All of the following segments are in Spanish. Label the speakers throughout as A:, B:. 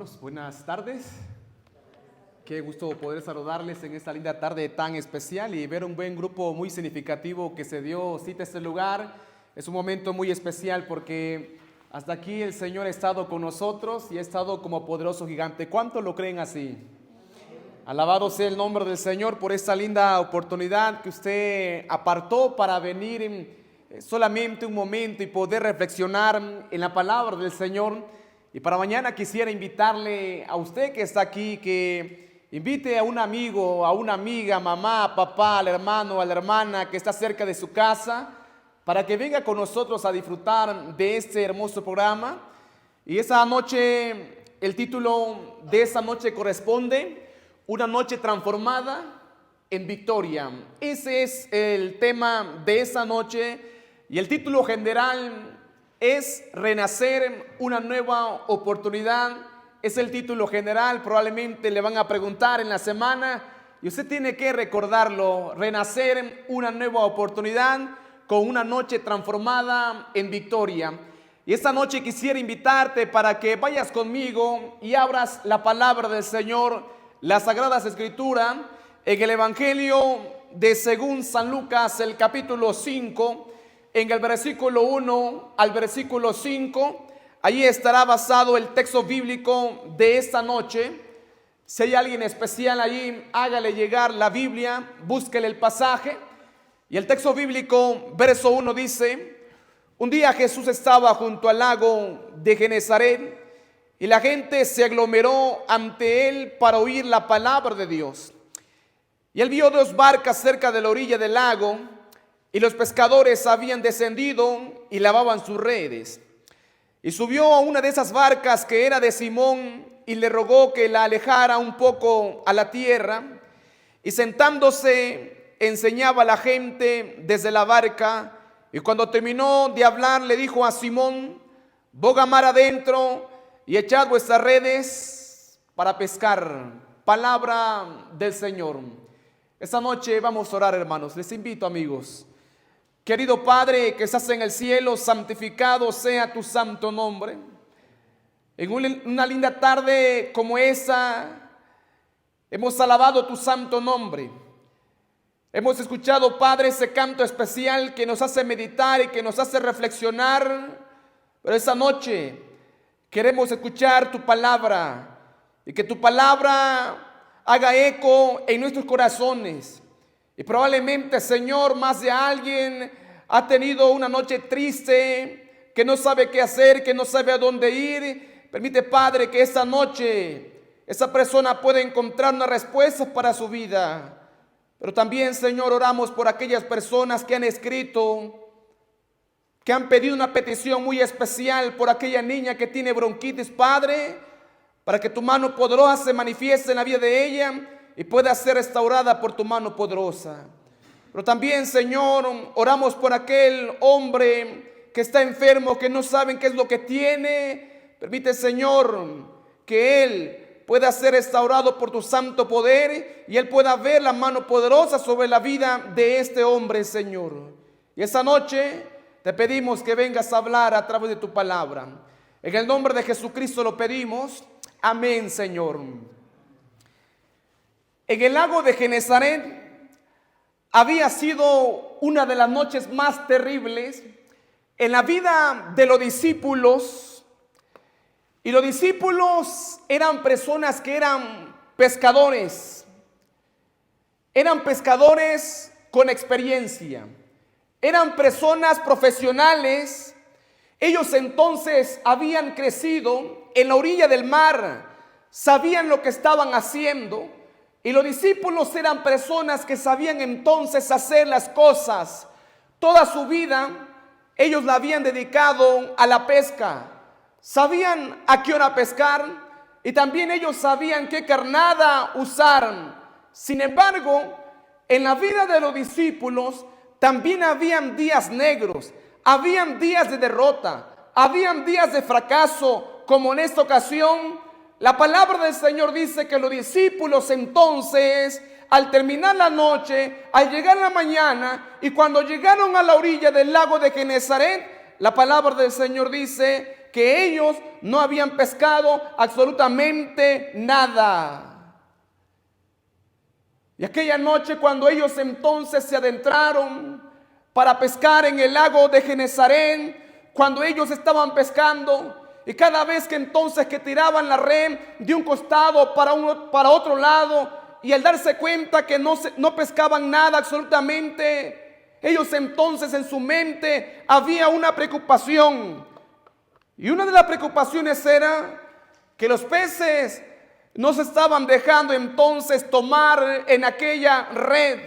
A: Hermanos, buenas tardes. Qué gusto poder saludarles en esta linda tarde tan especial y ver un buen grupo muy significativo que se dio cita a este lugar. Es un momento muy especial porque hasta aquí el Señor ha estado con nosotros y ha estado como poderoso gigante. ¿Cuántos lo creen así? Alabado sea el nombre del Señor por esta linda oportunidad que usted apartó para venir en solamente un momento y poder reflexionar en la palabra del Señor. Y para mañana quisiera invitarle a usted que está aquí, que invite a un amigo, a una amiga, mamá, papá, al hermano, a la hermana que está cerca de su casa, para que venga con nosotros a disfrutar de este hermoso programa. Y esa noche, el título de esa noche corresponde: Una noche transformada en victoria. Ese es el tema de esa noche y el título general es Renacer, una nueva oportunidad. Es el título general. Probablemente le van a preguntar en la semana y usted tiene que recordarlo: renacer, una nueva oportunidad con una noche transformada en victoria. Y esta noche quisiera invitarte para que vayas conmigo y abras la palabra del Señor, las Sagradas Escrituras, en el Evangelio de según San Lucas, el capítulo 5, en el versículo 1 al versículo 5. Allí estará basado el texto bíblico de esta noche. Si hay alguien especial allí, hágale llegar la Biblia, búsquele el pasaje. Y el texto bíblico, verso 1 dice: Un día Jesús estaba junto al lago de Genezaret y la gente se aglomeró ante él para oír la palabra de Dios. Y él vio dos barcas cerca de la orilla del lago, y los pescadores habían descendido y lavaban sus redes. Y subió a una de esas barcas, que era de Simón, y le rogó que la alejara un poco a la tierra. Y sentándose enseñaba a la gente desde la barca. Y cuando terminó de hablar, le dijo a Simón: boga mar adentro y echad vuestras redes para pescar. Palabra del Señor. Esta noche vamos a orar, hermanos. Les invito, amigos. Querido Padre que estás en el cielo, santificado sea tu santo nombre. En una linda tarde como esa, hemos alabado tu santo nombre. Hemos escuchado, Padre, ese canto especial que nos hace meditar y que nos hace reflexionar. Pero esa noche queremos escuchar tu palabra y que tu palabra haga eco en nuestros corazones. Y probablemente, Señor, más de alguien ha tenido una noche triste, que no sabe qué hacer, que no sabe a dónde ir. Permite, Padre, que esta noche esa persona pueda encontrar una respuesta para su vida. Pero también, Señor, oramos por aquellas personas que han escrito, que han pedido una petición muy especial por aquella niña que tiene bronquitis, Padre, para que tu mano poderosa se manifieste en la vida de ella y pueda ser restaurada por tu mano poderosa. Pero también, Señor, oramos por aquel hombre que está enfermo, que no saben qué es lo que tiene. Permite, Señor, que él pueda ser restaurado por tu santo poder y él pueda ver la mano poderosa sobre la vida de este hombre, Señor. Y esta noche te pedimos que vengas a hablar a través de tu palabra. En el nombre de Jesucristo lo pedimos. Amén, Señor. En el lago de Genezaret había sido una de las noches más terribles en la vida de los discípulos. Y los discípulos eran personas que eran pescadores. Eran pescadores con experiencia. Eran personas profesionales. Ellos entonces habían crecido en la orilla del mar. Sabían lo que estaban haciendo. Y los discípulos eran personas que sabían entonces hacer las cosas. Toda su vida ellos la habían dedicado a la pesca. Sabían a qué hora pescar y también ellos sabían qué carnada usar. Sin embargo, en la vida de los discípulos también habían días negros, habían días de derrota, habían días de fracaso, como en esta ocasión. La palabra del Señor dice que los discípulos entonces, al terminar la noche, al llegar la mañana y cuando llegaron a la orilla del lago de Genezaret, la palabra del Señor dice que ellos no habían pescado absolutamente nada. Y aquella noche, cuando ellos entonces se adentraron para pescar en el lago de Genesaret, cuando ellos estaban pescando, y cada vez que entonces que tiraban la red de un costado para otro lado, y al darse cuenta que no pescaban nada absolutamente, ellos entonces en su mente había una preocupación. Y una de las preocupaciones era que los peces no se estaban dejando entonces tomar en aquella red.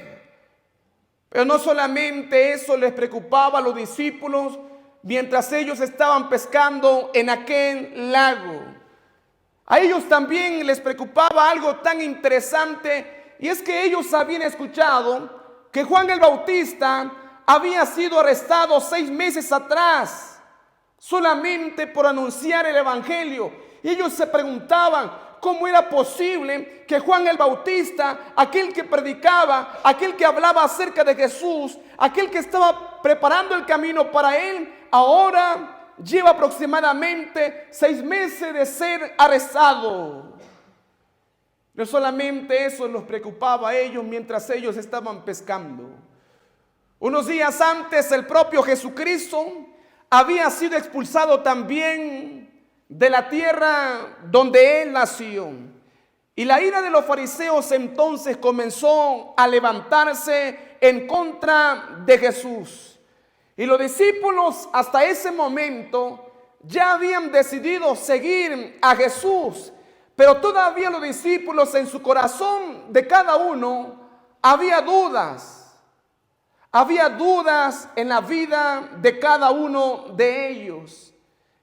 A: Pero no solamente eso les preocupaba a los discípulos mientras ellos estaban pescando en aquel lago. A ellos también les preocupaba algo tan interesante, y es que ellos habían escuchado que Juan el Bautista había sido arrestado 6 meses atrás, solamente por anunciar el evangelio. Y ellos se preguntaban cómo era posible que Juan el Bautista, aquel que predicaba, aquel que hablaba acerca de Jesús, aquel que estaba preparando el camino para él, ahora lleva aproximadamente 6 meses de ser arrestado. No solamente eso los preocupaba a ellos mientras ellos estaban pescando. Unos días antes, el propio Jesucristo había sido expulsado también de la tierra donde él nació. Y la ira de los fariseos entonces comenzó a levantarse en contra de Jesús. Y los discípulos hasta ese momento ya habían decidido seguir a Jesús, pero todavía los discípulos, en su corazón de cada uno había dudas. Había dudas en la vida de cada uno de ellos.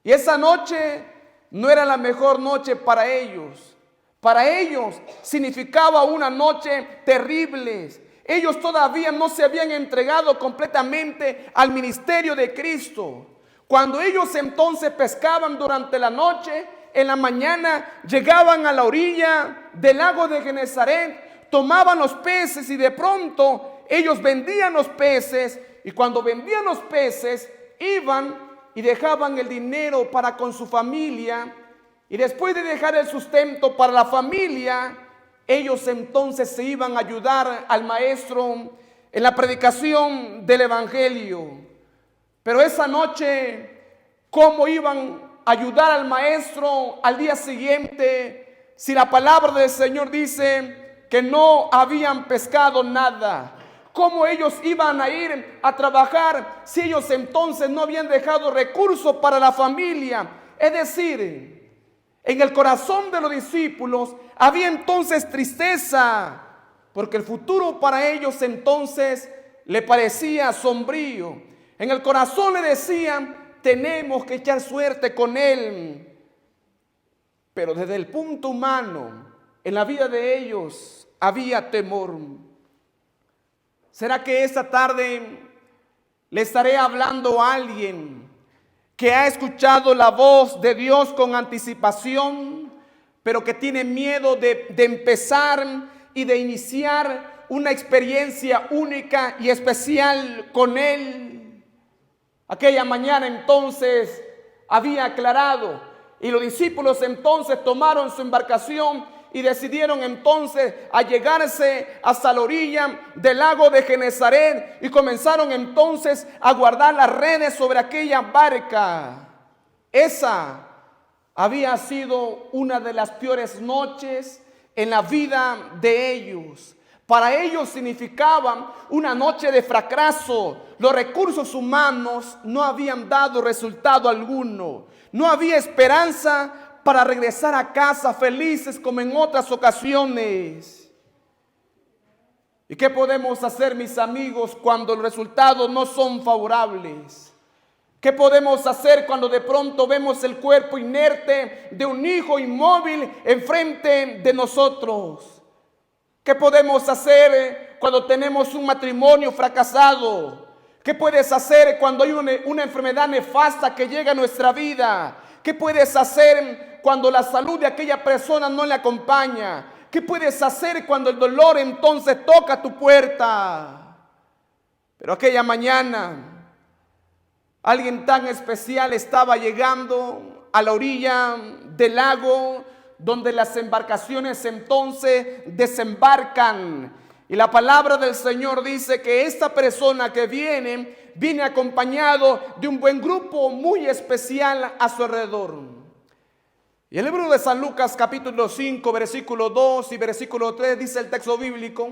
A: Y esa noche no era la mejor noche para ellos. Para ellos significaba una noche terrible. Ellos todavía no se habían entregado completamente al ministerio de Cristo. Cuando ellos entonces pescaban durante la noche, en la mañana llegaban a la orilla del lago de Genesaret, tomaban los peces y de pronto ellos vendían los peces, y cuando vendían los peces iban y dejaban el dinero para con su familia, y después de dejar el sustento para la familia, ellos entonces se iban a ayudar al maestro en la predicación del evangelio. Pero esa noche, ¿cómo iban a ayudar al maestro al día siguiente si la palabra del Señor dice que no habían pescado nada? ¿Cómo ellos iban a ir a trabajar si ellos entonces no habían dejado recursos para la familia? Es decir, en el corazón de los discípulos había entonces tristeza, porque el futuro para ellos entonces le parecía sombrío. En el corazón le decían: tenemos que echar suerte con él. Pero desde el punto humano, en la vida de ellos había temor. ¿Será que esta tarde le estaré hablando a alguien que ha escuchado la voz de Dios con anticipación, pero que tiene miedo de empezar y de iniciar una experiencia única y especial con Él? Aquella mañana entonces había aclarado, y los discípulos entonces tomaron su embarcación y decidieron entonces allegarse hasta la orilla del lago de Genesaret, y comenzaron entonces a guardar las redes sobre aquella barca. Esa había sido una de las peores noches en la vida de ellos. Para ellos significaba una noche de fracaso. Los recursos humanos no habían dado resultado alguno. No había esperanza para regresar a casa felices como en otras ocasiones. ¿Y qué podemos hacer, mis amigos, cuando los resultados no son favorables? ¿Qué podemos hacer cuando de pronto vemos el cuerpo inerte de un hijo inmóvil enfrente de nosotros? ¿Qué podemos hacer cuando tenemos un matrimonio fracasado? ¿Qué puedes hacer cuando hay una enfermedad nefasta que llega a nuestra vida? ¿Qué puedes hacer cuando la salud de aquella persona no le acompaña? ¿Qué puedes hacer cuando el dolor entonces toca tu puerta? Pero aquella mañana alguien tan especial estaba llegando a la orilla del lago, donde las embarcaciones entonces desembarcan. Y la palabra del Señor dice que esta persona que viene acompañado de un buen grupo muy especial a su alrededor. Y el libro de San Lucas capítulo 5, versículo 2 y versículo 3 dice el texto bíblico: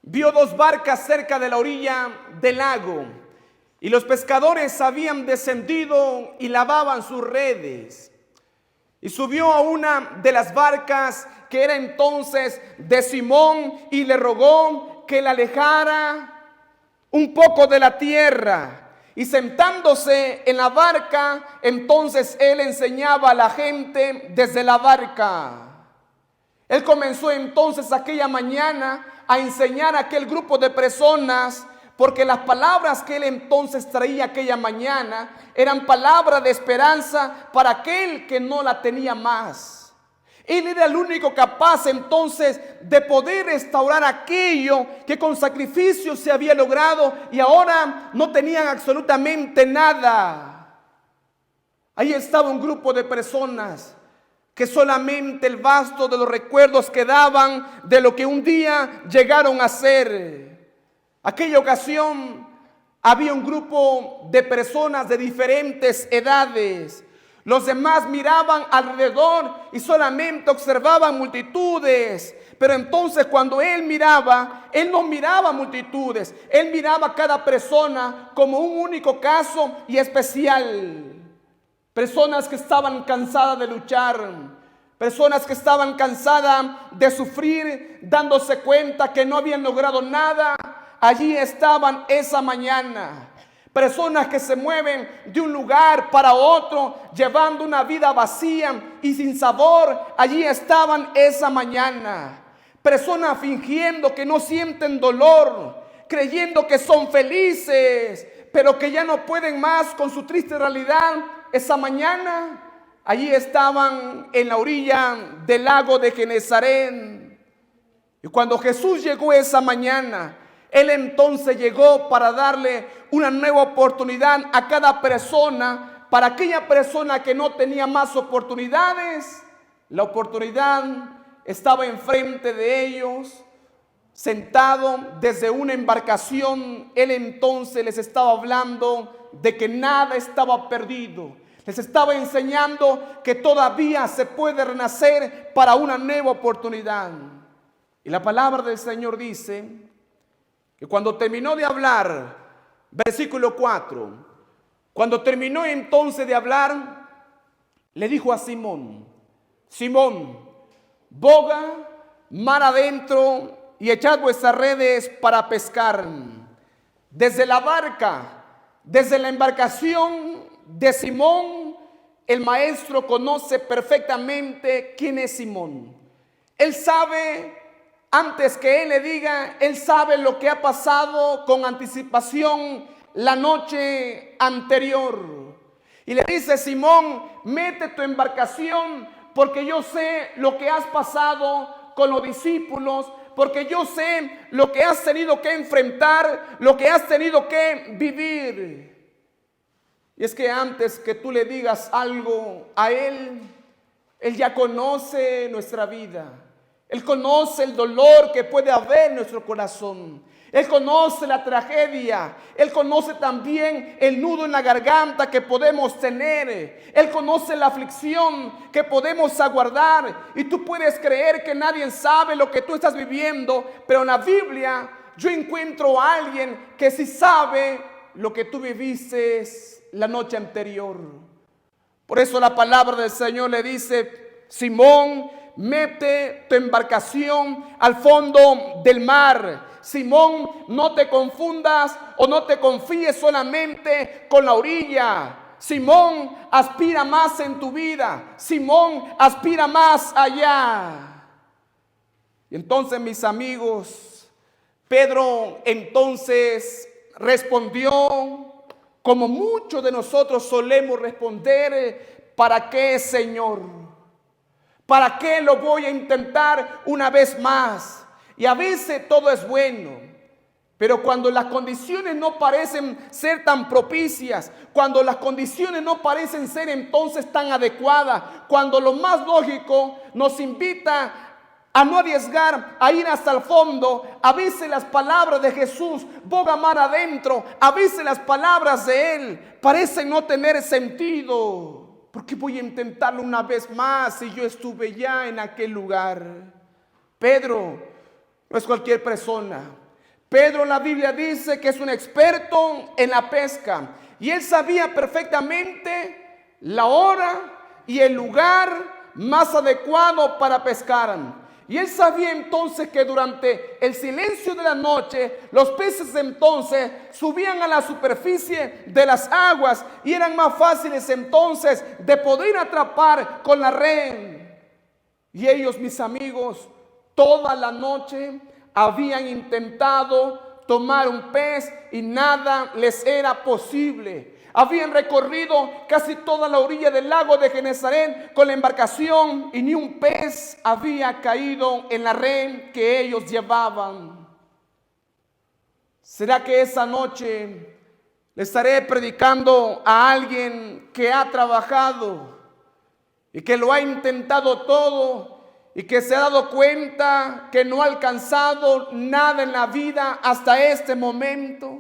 A: vio dos barcas cerca de la orilla del lago, y los pescadores habían descendido y lavaban sus redes. Y subió a una de las barcas, que era entonces de Simón, y le rogó que la alejara un poco de la tierra. Y sentándose en la barca, entonces él enseñaba a la gente desde la barca. Él comenzó entonces aquella mañana a enseñar a aquel grupo de personas, porque las palabras que él entonces traía aquella mañana eran palabras de esperanza para aquel que no la tenía más. Él era el único capaz entonces de poder restaurar aquello que con sacrificio se había logrado y ahora no tenían absolutamente nada. Ahí estaba un grupo de personas que solamente el vasto de los recuerdos quedaban de lo que un día llegaron a ser. Aquella ocasión había un grupo de personas de diferentes edades. Los demás miraban alrededor y solamente observaban multitudes. Pero entonces cuando él miraba, él no miraba multitudes. Él miraba a cada persona como un único caso y especial. Personas que estaban cansadas de luchar. Personas que estaban cansadas de sufrir, dándose cuenta que no habían logrado nada. Allí estaban esa mañana. Personas que se mueven de un lugar para otro, llevando una vida vacía y sin sabor. Allí estaban esa mañana. Personas fingiendo que no sienten dolor, creyendo que son felices, pero que ya no pueden más con su triste realidad. Esa mañana, allí estaban en la orilla del lago de Genesaret. Y cuando Jesús llegó esa mañana, Él entonces llegó para darle una nueva oportunidad a cada persona. Para aquella persona que no tenía más oportunidades, la oportunidad estaba enfrente de ellos. Sentado desde una embarcación, Él entonces les estaba hablando de que nada estaba perdido. Les estaba enseñando que todavía se puede renacer para una nueva oportunidad. Y la palabra del Señor dice que cuando terminó de hablar, versículo 4, cuando terminó entonces de hablar, le dijo a Simón: Simón, boga mar adentro y echad vuestras redes para pescar. Desde la barca, desde la embarcación de Simón, el maestro conoce perfectamente quién es Simón. Él sabe, antes que él le diga, él sabe lo que ha pasado con anticipación la noche anterior. Y le dice: Simón, mete tu embarcación, porque yo sé lo que has pasado con los discípulos, porque yo sé lo que has tenido que enfrentar, lo que has tenido que vivir. Y es que antes que tú le digas algo a Él, Él ya conoce nuestra vida. Él conoce el dolor que puede haber en nuestro corazón. Él conoce la tragedia. Él conoce también el nudo en la garganta que podemos tener. Él conoce la aflicción que podemos aguardar. Y tú puedes creer que nadie sabe lo que tú estás viviendo, pero en la Biblia yo encuentro a alguien que sí sabe lo que tú viviste la noche anterior. Por eso la palabra del Señor le dice: Simón, mete tu embarcación al fondo del mar. Simón, no te confundas o no te confíes solamente con la orilla. Simón, aspira más en tu vida. Simón, aspira más allá. Y entonces, mis amigos, Pedro entonces respondió como muchos de nosotros solemos responder: ¿para qué, Señor? ¿Para qué lo voy a intentar una vez más? Y a veces todo es bueno. Pero cuando las condiciones no parecen ser tan propicias, cuando las condiciones no parecen ser entonces tan adecuadas, cuando lo más lógico nos invita a no arriesgar, a ir hasta el fondo, a veces las palabras de Jesús bogan mar adentro, a veces las palabras de Él parecen no tener sentido. ¿Por qué voy a intentarlo una vez más si yo estuve ya en aquel lugar? Pedro no es cualquier persona. Pedro, la Biblia dice que es un experto en la pesca y él sabía perfectamente la hora y el lugar más adecuado para pescar. Y él sabía entonces que durante el silencio de la noche los peces entonces subían a la superficie de las aguas y eran más fáciles entonces de poder atrapar con la red. Y ellos, mis amigos, toda la noche habían intentado tomar un pez y nada les era posible. Habían recorrido casi toda la orilla del lago de Genesaret con la embarcación y ni un pez había caído en la red que ellos llevaban. ¿Será que esa noche le estaré predicando a alguien que ha trabajado y que lo ha intentado todo y que se ha dado cuenta que no ha alcanzado nada en la vida hasta este momento?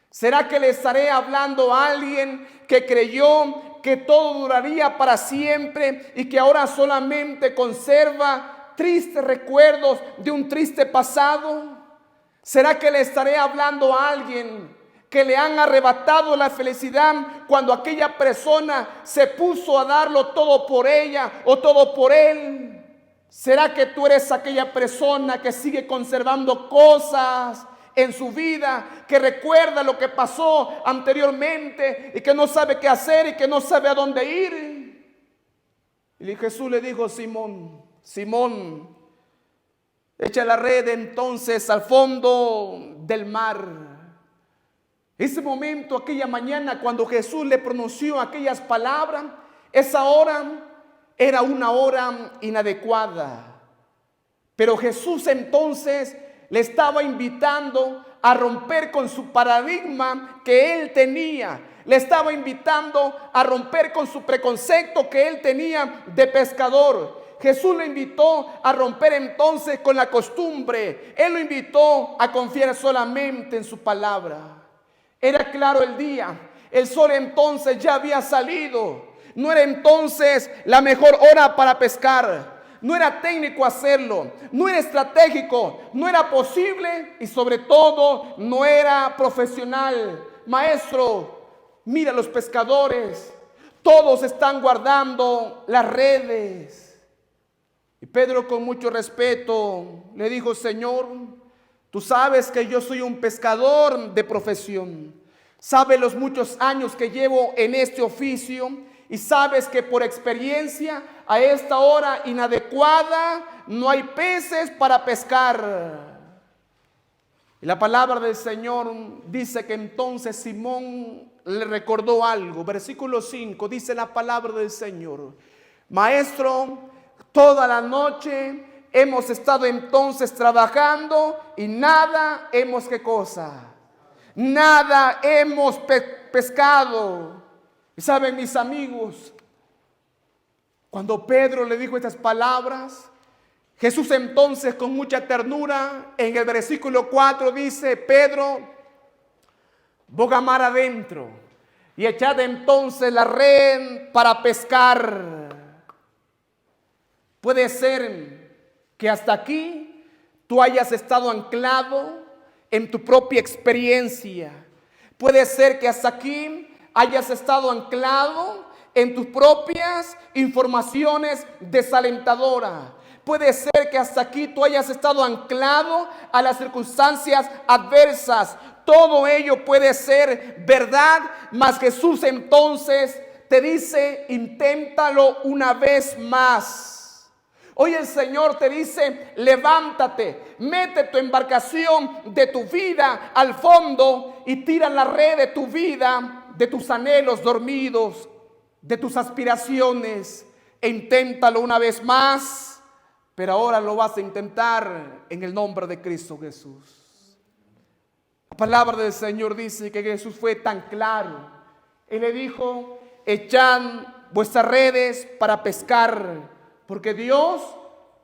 A: ¿Será que le estaré hablando a alguien que creyó que todo duraría para siempre y que ahora solamente conserva tristes recuerdos de un triste pasado? ¿Será que le estaré hablando a alguien que le han arrebatado la felicidad cuando aquella persona se puso a darlo todo por ella o todo por él? ¿Será que tú eres aquella persona que sigue conservando cosas en su vida, que recuerda lo que pasó anteriormente y que no sabe qué hacer y que no sabe a dónde ir? Y Jesús le dijo: Simón, Simón, echa la red entonces al fondo del mar. Ese momento, aquella mañana, cuando Jesús le pronunció aquellas palabras, esa hora era una hora inadecuada. Pero Jesús entonces le estaba invitando a romper con su paradigma que él tenía. Le estaba invitando a romper con su preconcepto que él tenía de pescador. Jesús lo invitó a romper entonces con la costumbre. Él lo invitó a confiar solamente en su palabra. Era claro el día. El sol entonces ya había salido. No era entonces la mejor hora para pescar. No era técnico hacerlo. No era estratégico. No era posible. Y sobre todo no era profesional. Maestro, mira los pescadores. Todos están guardando las redes. Y Pedro, con mucho respeto, le dijo: Señor, tú sabes que yo soy un pescador de profesión. Sabes los muchos años que llevo en este oficio. Y sabes que por experiencia a esta hora inadecuada no hay peces para pescar. Y la palabra del Señor dice que entonces Simón le recordó algo. Versículo 5 dice la palabra del Señor: Maestro, toda la noche hemos estado entonces trabajando y nada hemos, ¿qué cosa? Nada hemos pescado. Y saben, mis amigos, cuando Pedro le dijo estas palabras, Jesús entonces con mucha ternura en el versículo 4 dice: Pedro, boga mar adentro y echad entonces la red para pescar. Puede ser que hasta aquí tú hayas estado anclado en tu propia experiencia. Puede ser que hasta aquí hayas estado anclado en tus propias informaciones desalentadoras. Puede ser que hasta aquí tú hayas estado anclado a las circunstancias adversas. Todo ello puede ser verdad, mas Jesús entonces te dice: inténtalo una vez más. Hoy el Señor te dice: levántate, mete tu embarcación de tu vida al fondo y tira la red de tu vida, de tus anhelos dormidos, de tus aspiraciones, e inténtalo una vez más, pero ahora lo vas a intentar en el nombre de Cristo Jesús. La palabra del Señor dice que Jesús fue tan claro. Él le dijo: echad vuestras redes para pescar, porque Dios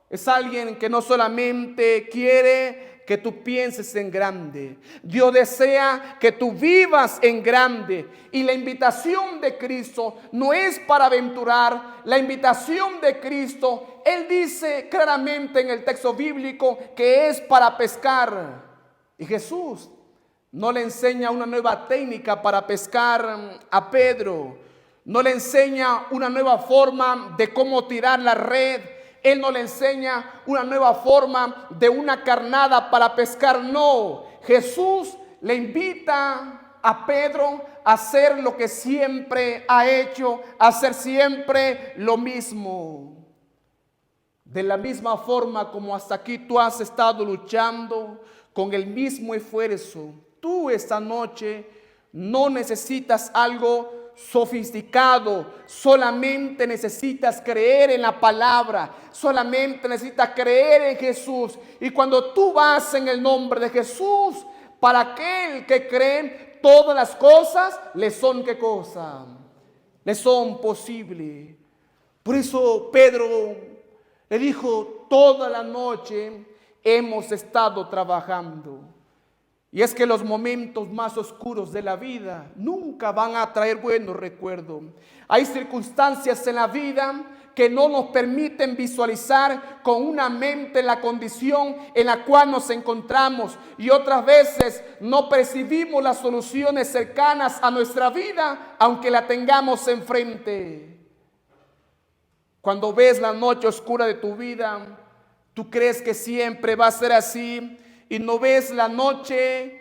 A: es alguien que no solamente quiere que tú pienses en grande. Dios desea que tú vivas en grande. Y la invitación de Cristo no es para aventurar. La invitación de Cristo, Él dice claramente en el texto bíblico que es para pescar. Y Jesús no le enseña una nueva técnica para pescar a Pedro. No le enseña una nueva forma de cómo tirar la red. Él no le enseña una nueva forma de una carnada para pescar. No, Jesús le invita a Pedro a hacer lo que siempre ha hecho, a hacer siempre lo mismo. De la misma forma como hasta aquí tú has estado luchando con el mismo esfuerzo, tú esta noche no necesitas algo sofisticado, solamente necesitas creer en la palabra, solamente necesitas creer en Jesús. Y cuando tú vas en el nombre de Jesús, para aquel que cree, todas las cosas le son ¿qué cosa? Le son posibles. Por eso Pedro le dijo: toda la noche hemos estado trabajando. Y es que los momentos más oscuros de la vida nunca van a traer buenos recuerdos. Hay circunstancias en la vida que no nos permiten visualizar con una mente la condición en la cual nos encontramos. Y otras veces no percibimos las soluciones cercanas a nuestra vida, aunque la tengamos enfrente. Cuando ves la noche oscura de tu vida, tú crees que siempre va a ser así. Y no ves la noche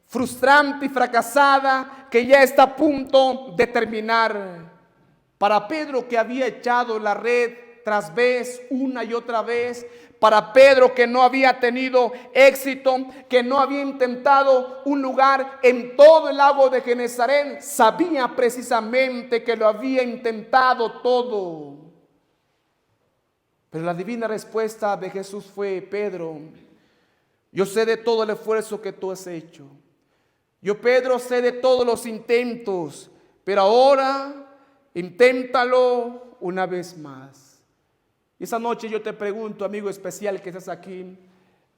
A: frustrante y fracasada que ya está a punto de terminar. Para Pedro, que había echado la red tras vez, una y otra vez, para Pedro, que no había tenido éxito, que no había intentado un lugar en todo el lago de Genesaret, sabía precisamente que lo había intentado todo. Pero la divina respuesta de Jesús fue: Pedro, yo sé de todo el esfuerzo que tú has hecho. Yo, Pedro, sé de todos los intentos, pero ahora inténtalo una vez más. Y esa noche yo te pregunto, amigo especial que estás aquí,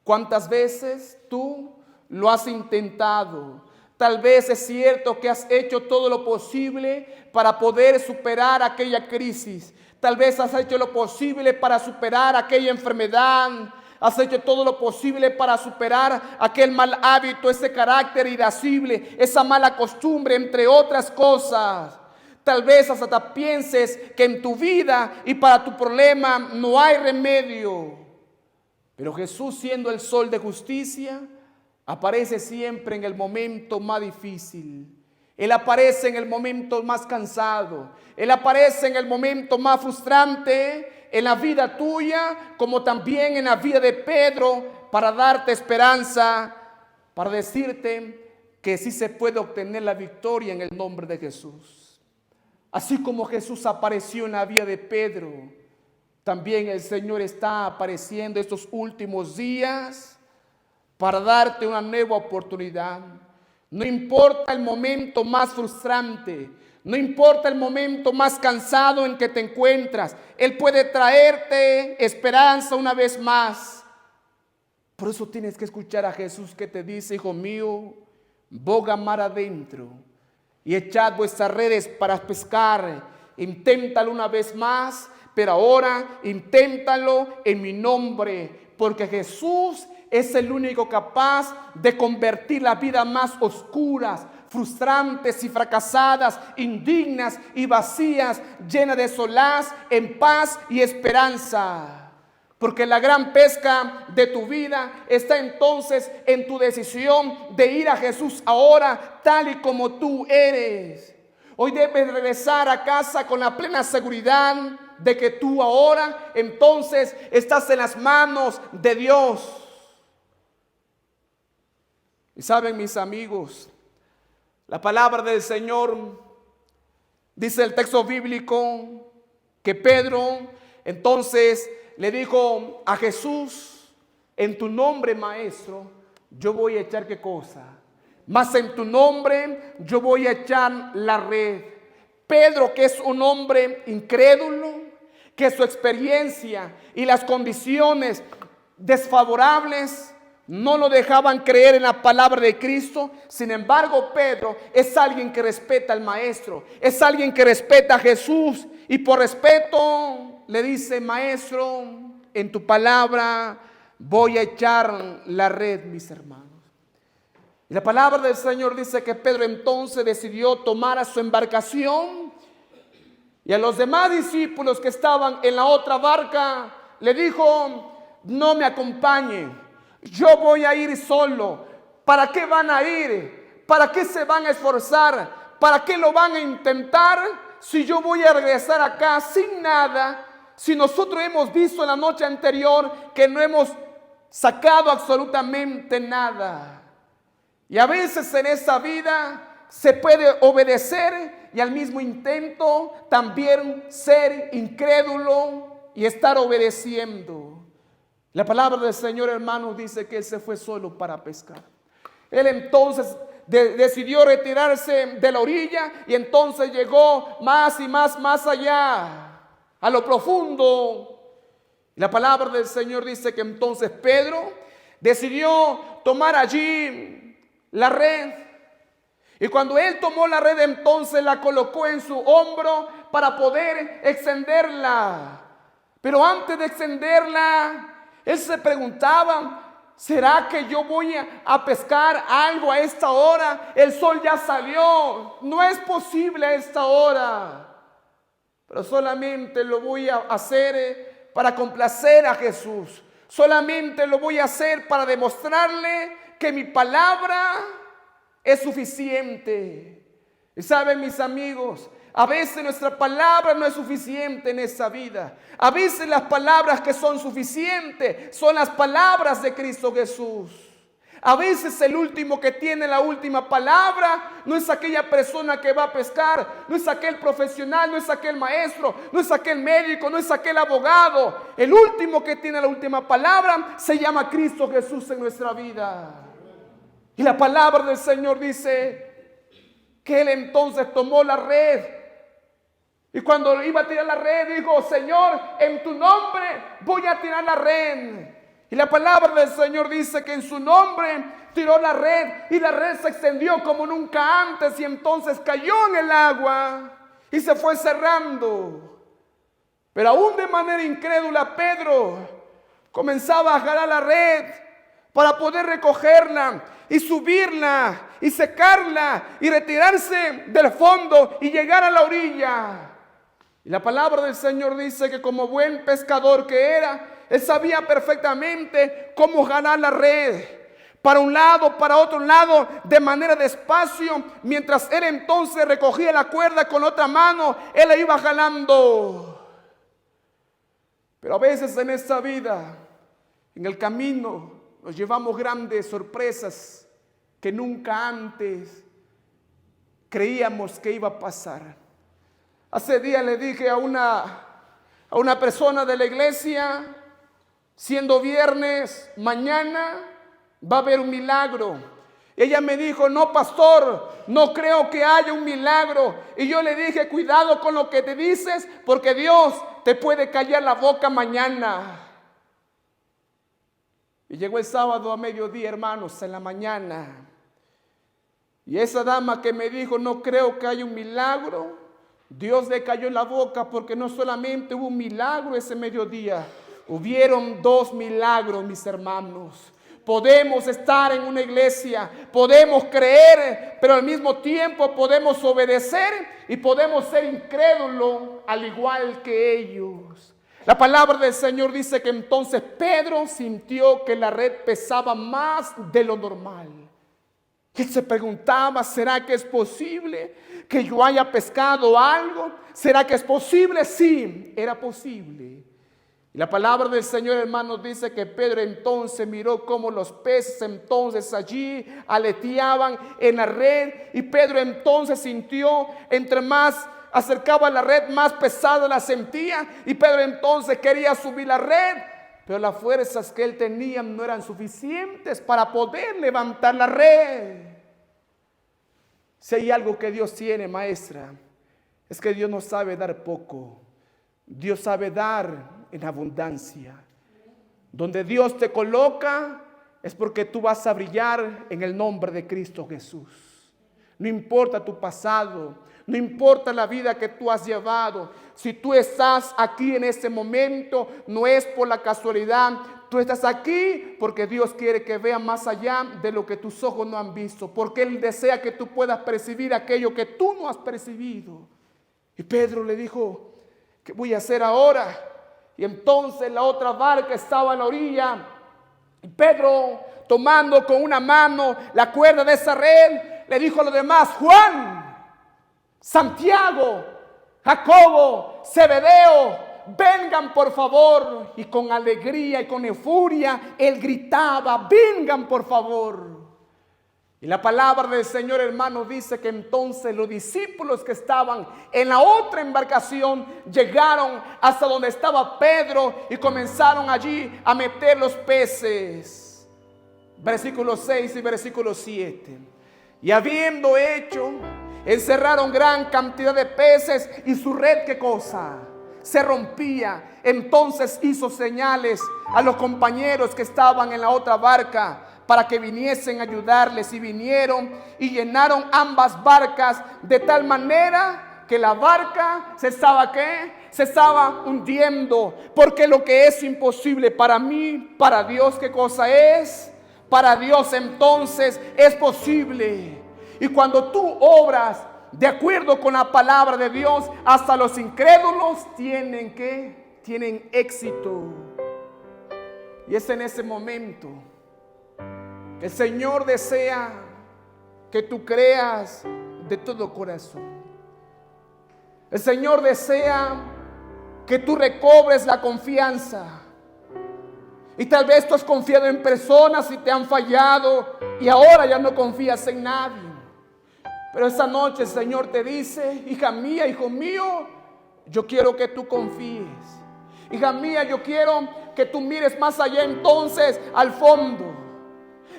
A: ¿cuántas veces tú lo has intentado? Tal vez es cierto que has hecho todo lo posible para poder superar aquella crisis. Tal vez has hecho lo posible para superar aquella enfermedad. Has hecho todo lo posible para superar aquel mal hábito, ese carácter irascible, esa mala costumbre, entre otras cosas. Tal vez hasta pienses que en tu vida y para tu problema no hay remedio. Pero Jesús, siendo el sol de justicia, aparece siempre en el momento más difícil. Él aparece en el momento más cansado. Él aparece en el momento más frustrante en la vida tuya, como también en la vida de Pedro, para darte esperanza, para decirte que sí se puede obtener la victoria en el nombre de Jesús. Así como Jesús apareció en la vida de Pedro, también el Señor está apareciendo estos últimos días para darte una nueva oportunidad. No importa el momento más frustrante, no importa el momento más cansado en que te encuentras, Él puede traerte esperanza una vez más. Por eso tienes que escuchar a Jesús que te dice: hijo mío, boga mar adentro y echad vuestras redes para pescar. Inténtalo una vez más, pero ahora inténtalo en mi nombre, porque Jesús es el único capaz de convertir las vidas más oscuras, frustrantes y fracasadas, indignas y vacías, llenas de solaz, en paz y esperanza. Porque la gran pesca de tu vida está entonces en tu decisión de ir a Jesús ahora tal y como tú eres. Hoy debes regresar a casa con la plena seguridad de que tú ahora entonces estás en las manos de Dios. Y saben, mis amigos, la palabra del Señor dice el texto bíblico que Pedro entonces le dijo a Jesús: en tu nombre, maestro, yo voy a echar ¿qué cosa? mas en tu nombre yo voy a echar la red. Pedro, que es un hombre incrédulo, que su experiencia y las condiciones desfavorables no lo dejaban creer en la palabra de Cristo. Sin embargo, Pedro es alguien que respeta al maestro, es alguien que respeta a Jesús, y por respeto le dice: maestro, en tu palabra voy a echar la red, mis hermanos. Y la palabra del Señor dice que Pedro entonces decidió tomar a su embarcación, y a los demás discípulos que estaban en la otra barca le dijo: no me acompañen, yo voy a ir solo. ¿Para qué van a ir? ¿Para qué se van a esforzar? ¿Para qué lo van a intentar si yo voy a regresar acá sin nada? Si nosotros hemos visto la noche anterior que no hemos sacado absolutamente nada. Y a veces en esa vida se puede obedecer y al mismo intento también ser incrédulo y estar obedeciendo. La palabra del Señor, hermanos, dice que él se fue solo para pescar. Él entonces decidió retirarse de la orilla, y entonces llegó más y más allá, a lo profundo. La palabra del Señor dice que entonces Pedro decidió tomar allí la red. Y cuando él tomó la red, entonces la colocó en su hombro para poder extenderla. Pero antes de extenderla, él se preguntaba: ¿será que yo voy a pescar algo a esta hora? El sol ya salió, no es posible a esta hora. Pero solamente lo voy a hacer para complacer a Jesús. Solamente lo voy a hacer para demostrarle que mi palabra es suficiente. Y saben, mis amigos, a veces nuestra palabra no es suficiente en esta vida. A veces las palabras que son suficientes son las palabras de Cristo Jesús. A veces el último que tiene la última palabra no es aquella persona que va a pescar, no es aquel profesional, no es aquel maestro, no es aquel médico, no es aquel abogado. El último que tiene la última palabra se llama Cristo Jesús en nuestra vida. Y la palabra del Señor dice que él entonces tomó la red, y cuando iba a tirar la red dijo: Señor, en tu nombre voy a tirar la red. Y la palabra del Señor dice que en su nombre tiró la red, y la red se extendió como nunca antes, y entonces cayó en el agua y se fue cerrando. Pero aún de manera incrédula, Pedro comenzaba a jalar la red para poder recogerla y subirla y secarla y retirarse del fondo y llegar a la orilla. Y la palabra del Señor dice que como buen pescador que era, él sabía perfectamente cómo jalar la red para un lado, para otro lado, de manera despacio. Mientras él entonces recogía la cuerda con otra mano, él la iba jalando. Pero a veces en esta vida, en el camino, nos llevamos grandes sorpresas que nunca antes creíamos que iba a pasar. Hace días le dije a una persona de la iglesia: siendo viernes, mañana va a haber un milagro. Ella me dijo: no, pastor, no creo que haya un milagro. Y yo le dije: cuidado con lo que te dices, porque Dios te puede callar la boca mañana. Y llegó el sábado a mediodía, hermanos, en la mañana. Y esa dama que me dijo: no creo que haya un milagro, Dios le cayó en la boca, porque no solamente hubo un milagro ese mediodía, hubieron 2 milagros, mis hermanos. Podemos estar en una iglesia, podemos creer, pero al mismo tiempo podemos obedecer y podemos ser incrédulos al igual que ellos. La palabra del Señor dice que entonces Pedro sintió que la red pesaba más de lo normal. Él se preguntaba: ¿será que es posible que yo haya pescado algo? ¿Será que es posible? Sí, era posible. Y la palabra del Señor, hermanos, dice que Pedro entonces miró cómo los peces entonces allí aleteaban en la red. Y Pedro entonces sintió, entre más acercaba la red, más pesada la sentía. Y Pedro entonces quería subir la red, pero las fuerzas que él tenía no eran suficientes para poder levantar la red.
B: Si hay algo que Dios tiene, maestra, es que Dios no sabe dar poco. Dios sabe dar en abundancia. Donde Dios te coloca es porque tú vas a brillar en el nombre de Cristo Jesús. No importa tu pasado, no importa la vida que tú has llevado. Si tú estás aquí en este momento, no es por la casualidad. Tú estás aquí porque Dios quiere que veas más allá de lo que tus ojos no han visto. Porque Él desea que tú puedas percibir aquello que tú no has percibido. Y Pedro le dijo, ¿qué voy a hacer ahora? Y entonces la otra barca estaba en la orilla. Y Pedro, tomando con una mano la cuerda de esa red, le dijo a los demás, Juan, Santiago, Jacobo, Zebedeo, vengan por favor. Y con alegría y con euforia él gritaba, vengan por favor. Y la palabra del Señor, hermano, dice que entonces los discípulos que estaban en la otra embarcación llegaron hasta donde estaba Pedro y comenzaron allí a meter los peces. Versículo 6 y versículo 7. Y habiendo hecho, encerraron gran cantidad de peces y su red, ¿qué cosa? Se rompía. Entonces hizo señales a los compañeros que estaban en la otra barca para que viniesen a ayudarles, y vinieron y llenaron ambas barcas de tal manera que la barca se estaba ¿qué? Se estaba hundiendo. Porque lo que es imposible para mí, para Dios, ¿qué cosa es? Para Dios entonces es posible. Y cuando tú obras de acuerdo con la palabra de Dios, hasta los incrédulos tienen éxito. Y es en ese momento que el Señor desea que tú creas de todo corazón. El Señor desea que tú recobres la confianza. Y tal vez tú has confiado en personas y te han fallado y ahora ya no confías en nadie. Pero esta noche el Señor te dice, hija mía, hijo mío, yo quiero que tú confíes. Hija mía, yo quiero que tú mires más allá entonces al fondo.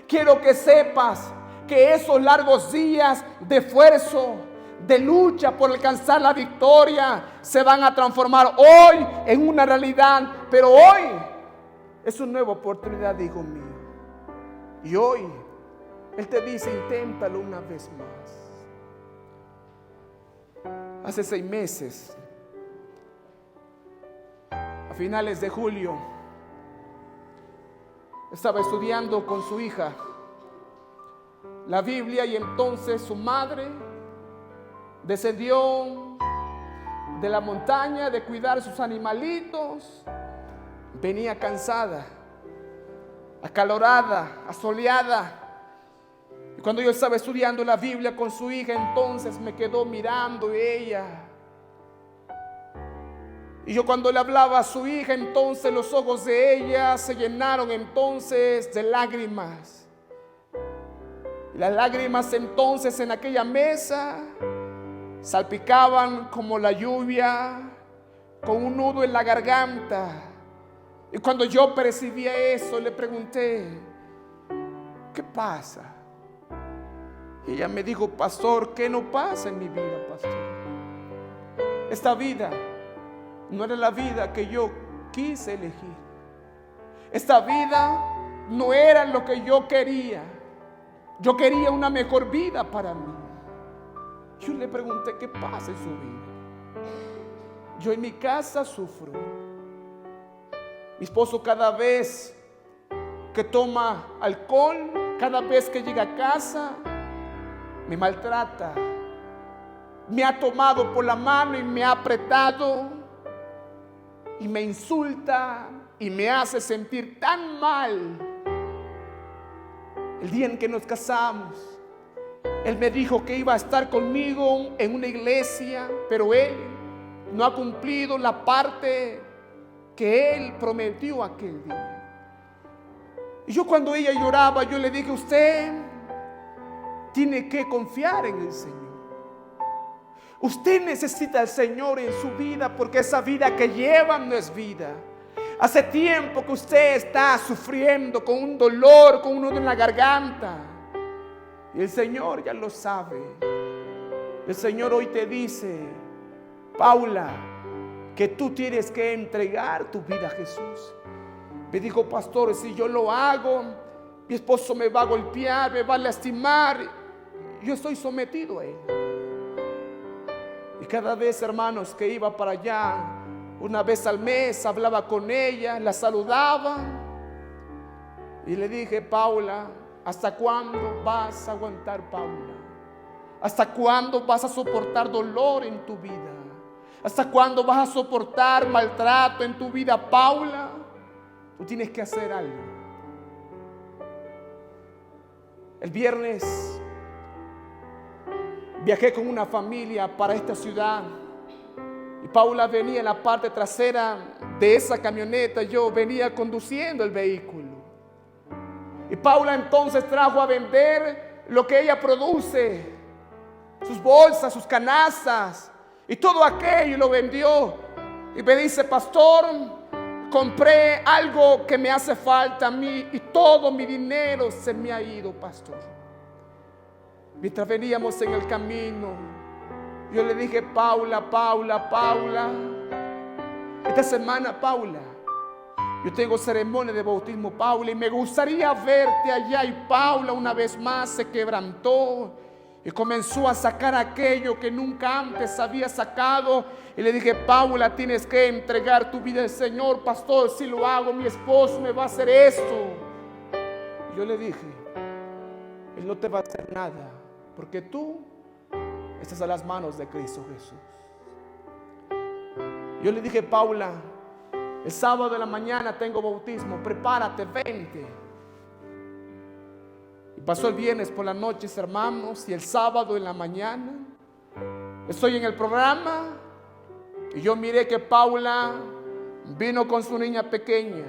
B: Quiero que sepas que esos largos días de esfuerzo, de lucha por alcanzar la victoria, se van a transformar hoy en una realidad. Pero hoy es una nueva oportunidad, hijo mío. Y hoy Él te dice, inténtalo una vez más. Hace 6 meses, a finales de julio, estaba estudiando con su hija la Biblia, y entonces su madre descendió de la montaña de cuidar sus animalitos. Venía cansada, acalorada, asoleada. Y cuando yo estaba estudiando la Biblia con su hija, entonces me quedó mirando ella. Y yo cuando le hablaba a su hija, entonces los ojos de ella se llenaron entonces de lágrimas. Y las lágrimas entonces en aquella mesa salpicaban como la lluvia, con un nudo en la garganta. Y cuando yo percibía eso, le pregunté, ¿qué pasa? Y ella me dijo, pastor, ¿qué no pasa en mi vida, pastor? Esta vida no era la vida que yo quise elegir. Esta vida no era lo que yo quería. Yo quería una mejor vida para mí. Yo le pregunté, ¿qué pasa en su vida? Yo en mi casa sufro. Mi esposo cada vez que toma alcohol, cada vez que llega a casa, me maltrata. Me ha tomado por la mano y me ha apretado y me insulta y me hace sentir tan mal. El día en que nos casamos, él me dijo que iba a estar conmigo en una iglesia, pero él no ha cumplido la parte que él prometió aquel día. Y yo cuando ella lloraba, yo le dije, usted tiene que confiar en el Señor. Usted necesita al Señor en su vida, porque esa vida que lleva no es vida. Hace tiempo que usted está sufriendo con un dolor, con un nudo en la garganta. Y el Señor ya lo sabe. El Señor hoy te dice: Paula, que tú tienes que entregar tu vida a Jesús. Me dijo: pastor, si yo lo hago, mi esposo me va a golpear, me va a lastimar. Yo estoy sometido a él. Y cada vez, hermanos, que iba para allá, una vez al mes, hablaba con ella, la saludaba. Y le dije: Paula, ¿hasta cuándo vas a aguantar, Paula? ¿Hasta cuándo vas a soportar dolor en tu vida? ¿Hasta cuándo vas a soportar maltrato en tu vida, Paula? Tú tienes que hacer algo. El viernes viajé con una familia para esta ciudad y Paula venía en la parte trasera de esa camioneta. Yo venía conduciendo el vehículo y Paula entonces trajo a vender lo que ella produce, sus bolsas, sus canastas y todo aquello, lo vendió. Y me dice: pastor, compré algo que me hace falta a mí y todo mi dinero se me ha ido, pastor. Mientras veníamos en el camino, yo le dije: Paula, esta semana, Paula, yo tengo ceremonia de bautismo, Paula, y me gustaría verte allá. Y Paula una vez más se quebrantó y comenzó a sacar aquello que nunca antes había sacado. Y le dije: Paula, tienes que entregar tu vida al Señor. Pastor, si lo hago, mi esposo me va a hacer esto. Y yo le dije: Él no te va a hacer nada, porque tú estás a las manos de Cristo Jesús. Yo le dije: Paula, el sábado de la mañana tengo bautismo, prepárate, vente. Y pasó el viernes por la noche, hermanos, y el sábado en la mañana estoy en el programa y yo miré que Paula vino con su niña pequeña,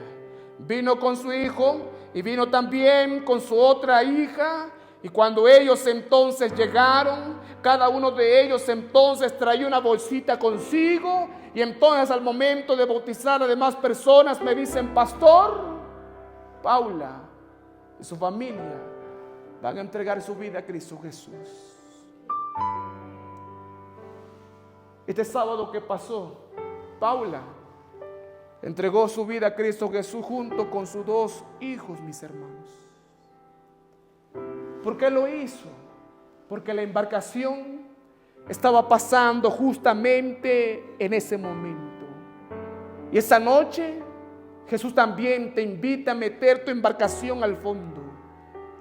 B: vino con su hijo y vino también con su otra hija. Y cuando ellos entonces llegaron, cada uno de ellos entonces traía una bolsita consigo. Y entonces al momento de bautizar a las demás personas me dicen: pastor, Paula y su familia van a entregar su vida a Cristo Jesús. Este sábado que pasó, Paula entregó su vida a Cristo Jesús junto con sus dos hijos, mis hermanos. ¿Por qué lo hizo? Porque la embarcación estaba pasando justamente en ese momento. Y esa noche Jesús también te invita a meter tu embarcación al fondo.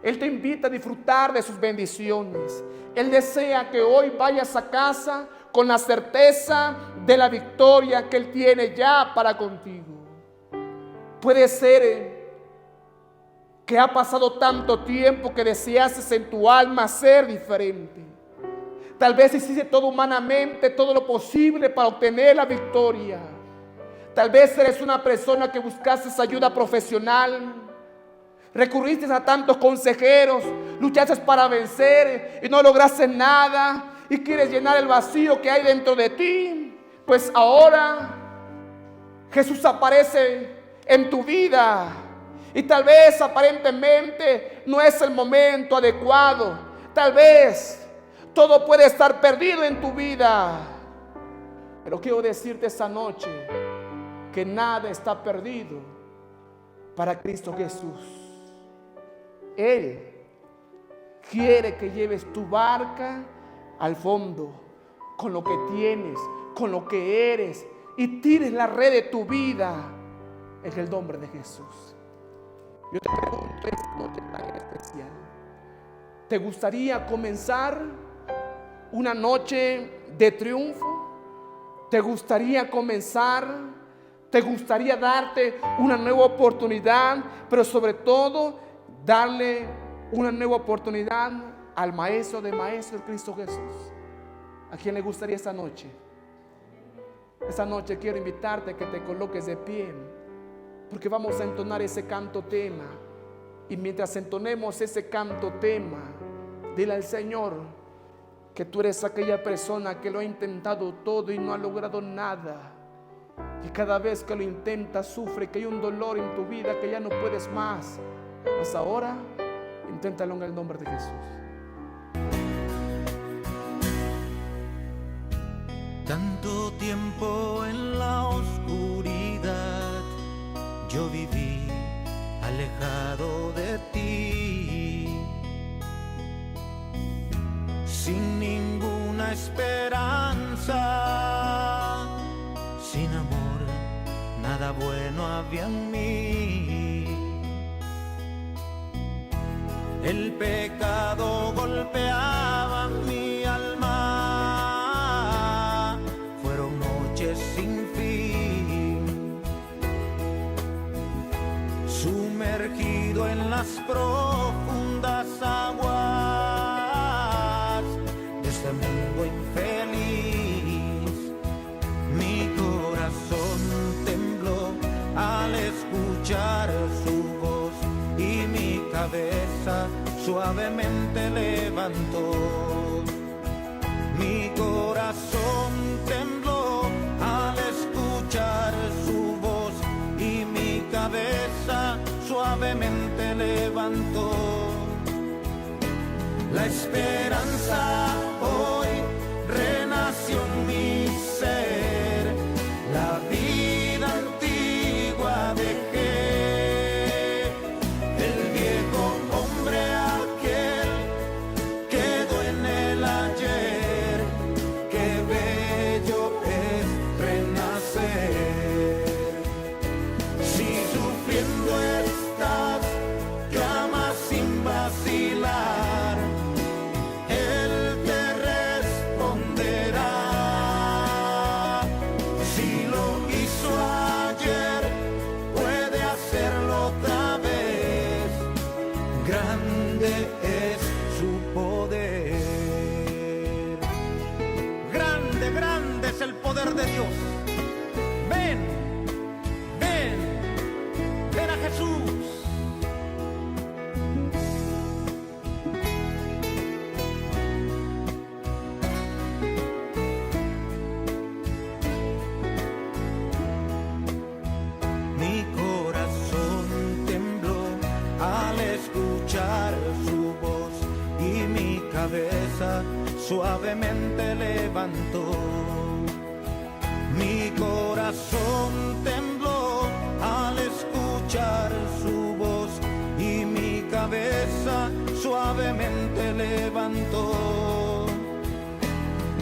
B: Él te invita a disfrutar de sus bendiciones. Él desea que hoy vayas a casa con la certeza de la victoria que Él tiene ya para contigo. Puede ser que ha pasado tanto tiempo que deseases en tu alma ser diferente. Tal vez hiciste todo humanamente, todo lo posible para obtener la victoria. Tal vez eres una persona que buscaste ayuda profesional, recurriste a tantos consejeros, luchaste para vencer y no lograste nada y quieres llenar el vacío que hay dentro de ti. Pues ahora Jesús aparece en tu vida y tal vez aparentemente no es el momento adecuado. Tal vez todo puede estar perdido en tu vida, pero quiero decirte esta noche que nada está perdido para Cristo Jesús. Él quiere que lleves tu barca al fondo con lo que tienes, con lo que eres, y tires la red de tu vida en el nombre de Jesús. Yo te pregunto esta noche tan especial: ¿te gustaría comenzar una noche de triunfo? ¿Te gustaría comenzar? ¿Te gustaría darte una nueva oportunidad? Pero sobre todo, darle una nueva oportunidad al Maestro de Maestros, Cristo Jesús. ¿A quién le gustaría esta noche? Esta noche quiero invitarte a que te coloques de pie, porque vamos a entonar ese canto tema. Y mientras entonemos ese canto tema, dile al Señor que tú eres aquella persona que lo ha intentado todo y no ha logrado nada. Y cada vez que lo intenta sufre, que hay un dolor en tu vida que ya no puedes más. Mas ahora, inténtalo en el nombre de Jesús.
C: tiempo en la oscuridad yo viví alejado de ti, sin ninguna esperanza, sin amor, nada bueno había en mí. El pecado golpeaba mi alma, fueron noches sin fin, sumergido en las profundas aguas de este mundo infeliz. Mi corazón tembló al escuchar su voz y mi cabeza suavemente levantó. Mi corazón tembló al escuchar su voz y mi cabeza suavemente levantó. La esperanza hoy renació en mi ser, la vida antigua dejé. De Dios, ven, ven, ven a Jesús. Mi corazón tembló al escuchar su voz y mi cabeza suavemente levantó. Mi corazón tembló al escuchar su voz y mi cabeza suavemente levantó.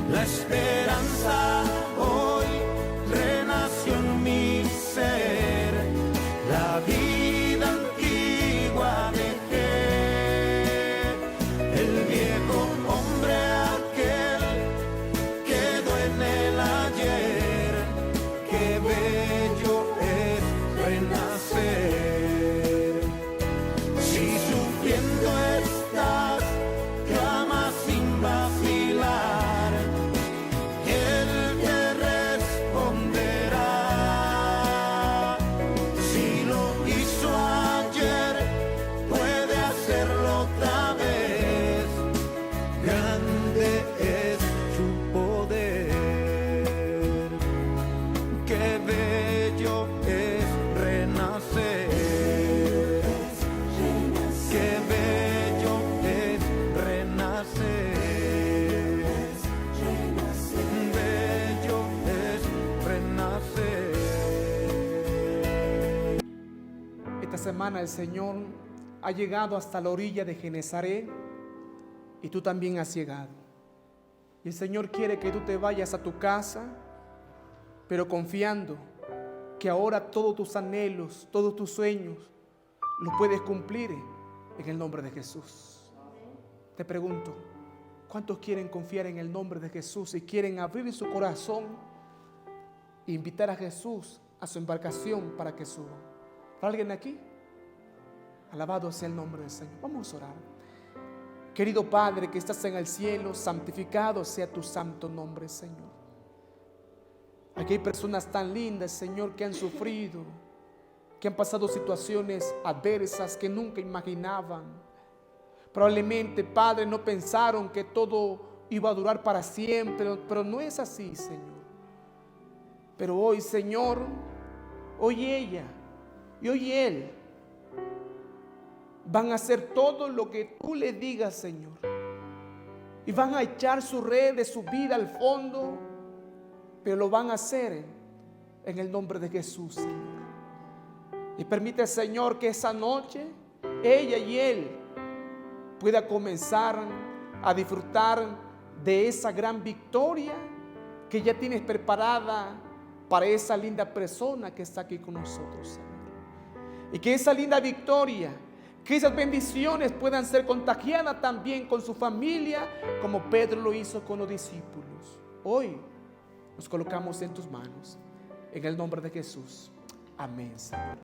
C: La esperanza hoy renació en mi ser, la vida antigua dejé, el viejo hombre aquel quedó en el ayer. Qué bello es renacer. Si sufriendo estás, clama sin vacilar, Él te responderá. Si lo hizo ayer, puede hacerlo otra vez. Grande es su poder. Qué bello es renacer, qué bello es renacer, bello es renacer.
A: Esta semana el Señor ha llegado hasta la orilla de Genesaret y tú también has llegado. Y el Señor quiere que tú te vayas a tu casa, pero confiando que ahora todos tus anhelos, todos tus sueños los puedes cumplir en el nombre de Jesús. Te pregunto, ¿cuántos quieren confiar en el nombre de Jesús y quieren abrir su corazón e invitar a Jesús a su embarcación para que suba? ¿Para alguien aquí? Alabado sea el nombre del Señor. Vamos a orar. Querido Padre que estás en el cielo, santificado sea tu santo nombre, Señor. Aquí hay personas tan lindas, Señor, que han sufrido, que han pasado situaciones adversas que nunca imaginaban. Probablemente, Padre, no pensaron que todo iba a durar para siempre, pero no es así, Señor. Pero hoy, Señor, hoy ella y hoy él van a hacer todo lo que tú le digas, Señor. Y van a echar su red de su vida al fondo
B: pero lo van a hacer en el nombre de Jesús, Señor. Y permite, Señor, que esa noche ella y él pueda comenzar a disfrutar de esa gran victoria que ya tienes preparada para esa linda persona que está aquí con nosotros, Señor. Y que esa linda victoria, que esas bendiciones puedan ser contagiadas también con su familia, como Pedro lo hizo con los discípulos. Hoy nos colocamos en tus manos, en el nombre de Jesús. Amén, Señor.